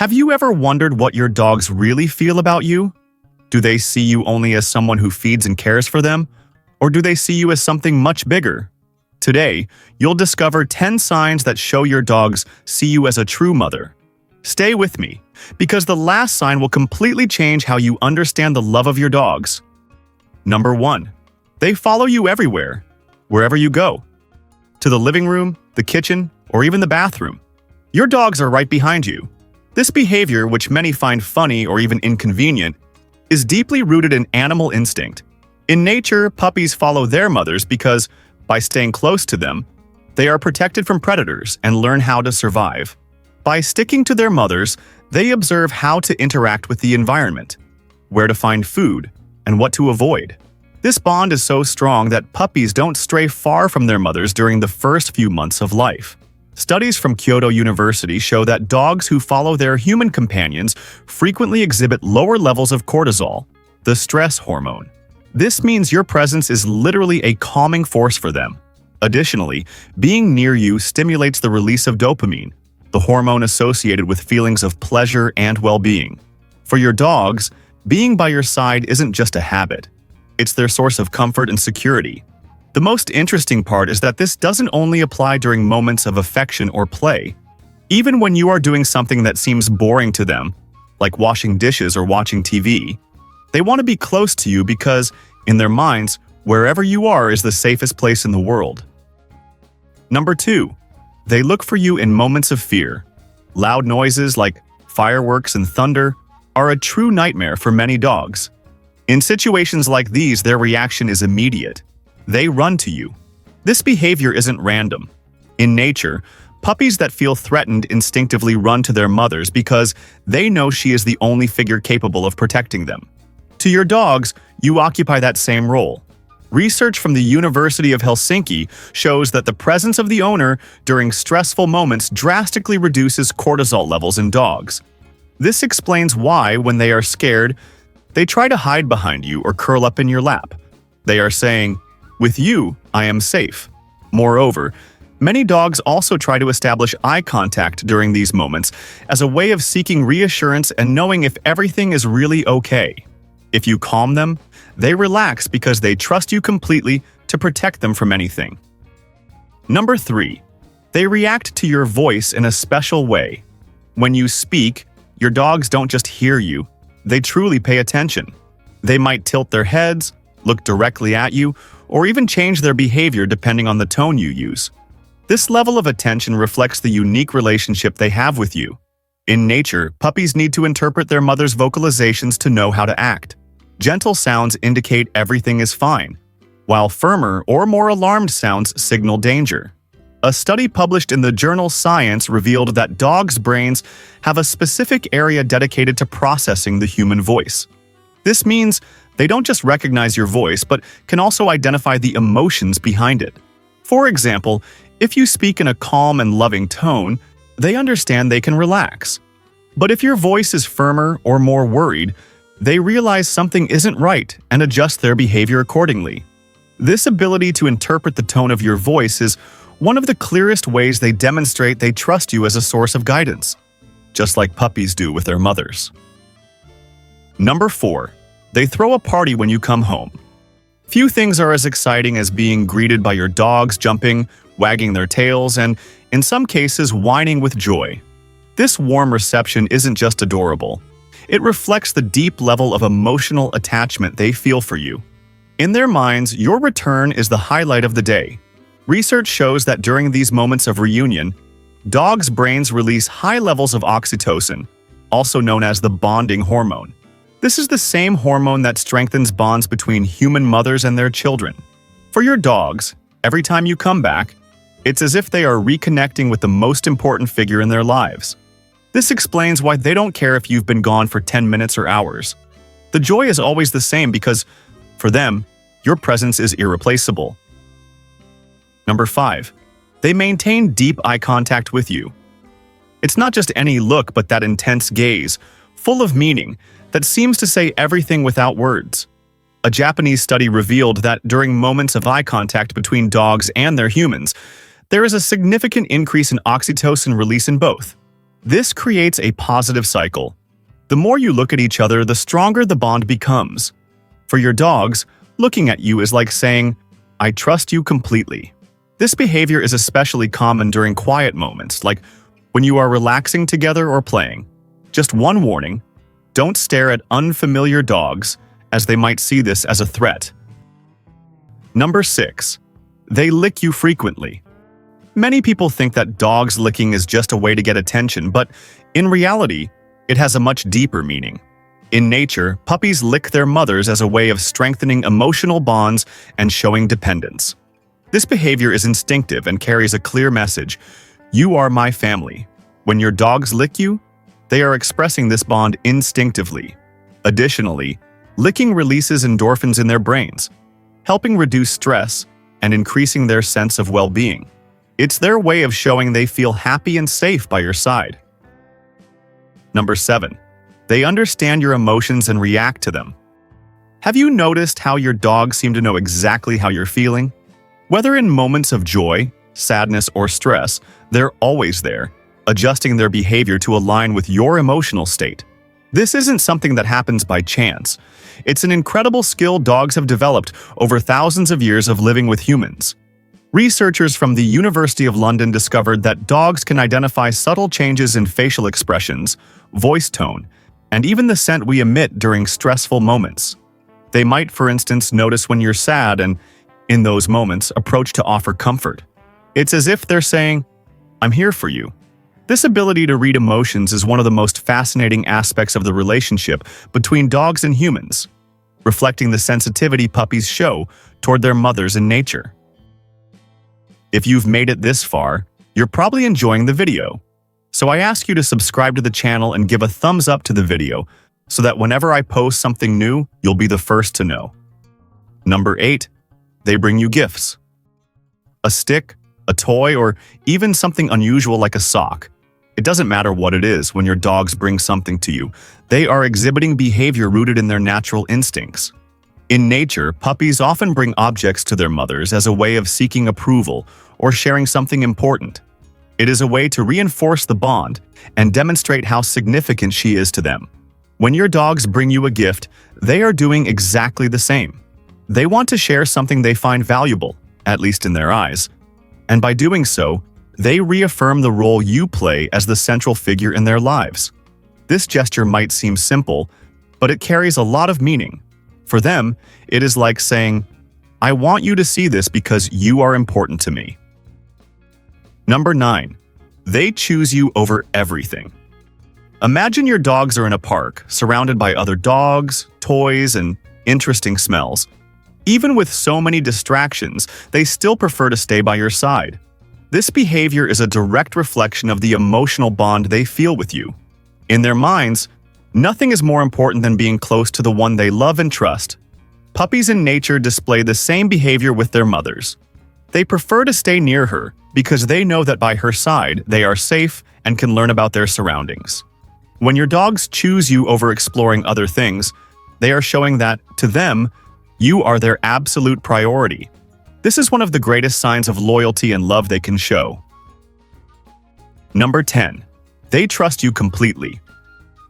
Have you ever wondered what your dogs really feel about you? Do they see you only as someone who feeds and cares for them? Or do they see you as something much bigger? Today, you'll discover 10 signs that show your dogs see you as a true mother. Stay with me, because the last sign will completely change how you understand the love of your dogs. Number 1. They follow you everywhere, wherever you go. To the living room, the kitchen, or even the bathroom. Your dogs are right behind you. This behavior, which many find funny or even inconvenient, is deeply rooted in animal instinct. In nature, puppies follow their mothers because, by staying close to them, they are protected from predators and learn how to survive. By sticking to their mothers, they observe how to interact with the environment, where to find food, and what to avoid. This bond is so strong that puppies don't stray far from their mothers during the first few months of life. Studies from Kyoto University show that dogs who follow their human companions frequently exhibit lower levels of cortisol, the stress hormone. This means your presence is literally a calming force for them. Additionally, being near you stimulates the release of dopamine, the hormone associated with feelings of pleasure and well-being. For your dogs, being by your side isn't just a habit. It's their source of comfort and security. The most interesting part is that this doesn't only apply during moments of affection or play. Even when you are doing something that seems boring to them, like washing dishes or watching TV, they want to be close to you because, in their minds, wherever you are is the safest place in the world. Number 2. They look for you in moments of fear. Loud noises like fireworks and thunder are a true nightmare for many dogs. In situations like these, their reaction is immediate. They run to you. This behavior isn't random. In nature, puppies that feel threatened instinctively run to their mothers because they know she is the only figure capable of protecting them. To your dogs, you occupy that same role. Research from the University of Helsinki shows that the presence of the owner during stressful moments drastically reduces cortisol levels in dogs. This explains why, when they are scared, they try to hide behind you or curl up in your lap. They are saying, "With you, I am safe." Moreover, many dogs also try to establish eye contact during these moments as a way of seeking reassurance and knowing if everything is really okay. If you calm them, they relax because they trust you completely to protect them from anything. Number 3. They react to your voice in a special way. When you speak, your dogs don't just hear you, they truly pay attention. They might tilt their heads, look directly at you, or even change their behavior depending on the tone you use. This level of attention reflects the unique relationship they have with you. In nature, puppies need to interpret their mother's vocalizations to know how to act. Gentle sounds indicate everything is fine, while firmer or more alarmed sounds signal danger. A study published in the journal Science revealed that dogs' brains have a specific area dedicated to processing the human voice. This means they don't just recognize your voice, but can also identify the emotions behind it. For example, if you speak in a calm and loving tone, they understand they can relax. But if your voice is firmer or more worried, they realize something isn't right and adjust their behavior accordingly. This ability to interpret the tone of your voice is one of the clearest ways they demonstrate they trust you as a source of guidance, just like puppies do with their mothers. Number 4. They throw a party when you come home. Few things are as exciting as being greeted by your dogs jumping, wagging their tails, and, in some cases, whining with joy. This warm reception isn't just adorable. It reflects the deep level of emotional attachment they feel for you. In their minds, your return is the highlight of the day. Research shows that during these moments of reunion, dogs' brains release high levels of oxytocin, also known as the bonding hormone. This is the same hormone that strengthens bonds between human mothers and their children. For your dogs, every time you come back, it's as if they are reconnecting with the most important figure in their lives. This explains why they don't care if you've been gone for 10 minutes or hours. The joy is always the same because, for them, your presence is irreplaceable. Number 5. They maintain deep eye contact with you. It's not just any look, but that intense gaze, full of meaning, that seems to say everything without words. A Japanese study revealed that during moments of eye contact between dogs and their humans, there is a significant increase in oxytocin release in both. This creates a positive cycle. The more you look at each other, the stronger the bond becomes. For your dogs, looking at you is like saying, "I trust you completely." This behavior is especially common during quiet moments, like when you are relaxing together or playing. Just one warning: don't stare at unfamiliar dogs, as they might see this as a threat. Number 6. They lick you frequently. Many people think that dogs licking is just a way to get attention, but in reality, it has a much deeper meaning. In nature, puppies lick their mothers as a way of strengthening emotional bonds and showing dependence. This behavior is instinctive and carries a clear message: you are my family. When your dogs lick you, they are expressing this bond instinctively. Additionally, licking releases endorphins in their brains, helping reduce stress and increasing their sense of well-being. It's their way of showing they feel happy and safe by your side. Number 7. They understand your emotions and react to them. Have you noticed how your dogs seem to know exactly how you're feeling? Whether in moments of joy, sadness, or stress, they're always there, adjusting their behavior to align with your emotional state. This isn't something that happens by chance. It's an incredible skill dogs have developed over thousands of years of living with humans. Researchers from the University of London discovered that dogs can identify subtle changes in facial expressions, voice tone, and even the scent we emit during stressful moments. They might, for instance, notice when you're sad and, in those moments, approach to offer comfort. It's as if they're saying, "I'm here for you." This ability to read emotions is one of the most fascinating aspects of the relationship between dogs and humans, reflecting the sensitivity puppies show toward their mothers in nature. If you've made it this far, you're probably enjoying the video. So I ask you to subscribe to the channel and give a thumbs up to the video so that whenever I post something new, you'll be the first to know. Number 8. They bring you gifts. A stick, a toy, or even something unusual like a sock. It doesn't matter what it is. When your dogs bring something to you, they are exhibiting behavior rooted in their natural instincts. In nature, puppies often bring objects to their mothers as a way of seeking approval or sharing something important. It is a way to reinforce the bond and demonstrate how significant she is to them. When your dogs bring you a gift, they are doing exactly the same. They want to share something they find valuable, at least in their eyes. And by doing so, they reaffirm the role you play as the central figure in their lives. This gesture might seem simple, but it carries a lot of meaning. For them, it is like saying, "I want you to see this because you are important to me." Number 9. They choose you over everything. Imagine your dogs are in a park, surrounded by other dogs, toys, and interesting smells. Even with so many distractions, they still prefer to stay by your side. This behavior is a direct reflection of the emotional bond they feel with you. In their minds, nothing is more important than being close to the one they love and trust. Puppies in nature display the same behavior with their mothers. They prefer to stay near her because they know that by her side, they are safe and can learn about their surroundings. When your dogs choose you over exploring other things, they are showing that, to them, you are their absolute priority. This is one of the greatest signs of loyalty and love they can show. Number 10. They trust you completely.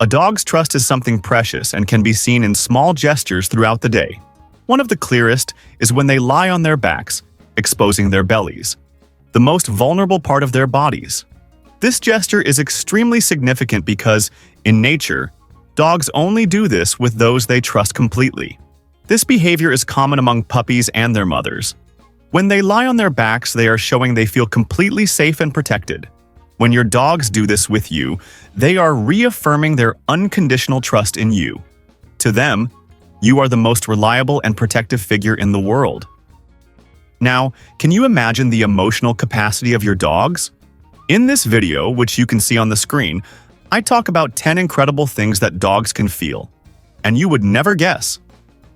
A dog's trust is something precious and can be seen in small gestures throughout the day. One of the clearest is when they lie on their backs, exposing their bellies, the most vulnerable part of their bodies. This gesture is extremely significant because, in nature, dogs only do this with those they trust completely. This behavior is common among puppies and their mothers. When they lie on their backs, they are showing they feel completely safe and protected. When your dogs do this with you, they are reaffirming their unconditional trust in you. To them, you are the most reliable and protective figure in the world. Now, can you imagine the emotional capacity of your dogs? In this video, which you can see on the screen, I talk about 10 incredible things that dogs can feel, and you would never guess.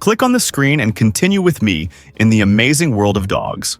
Click on the screen and continue with me in the amazing world of dogs.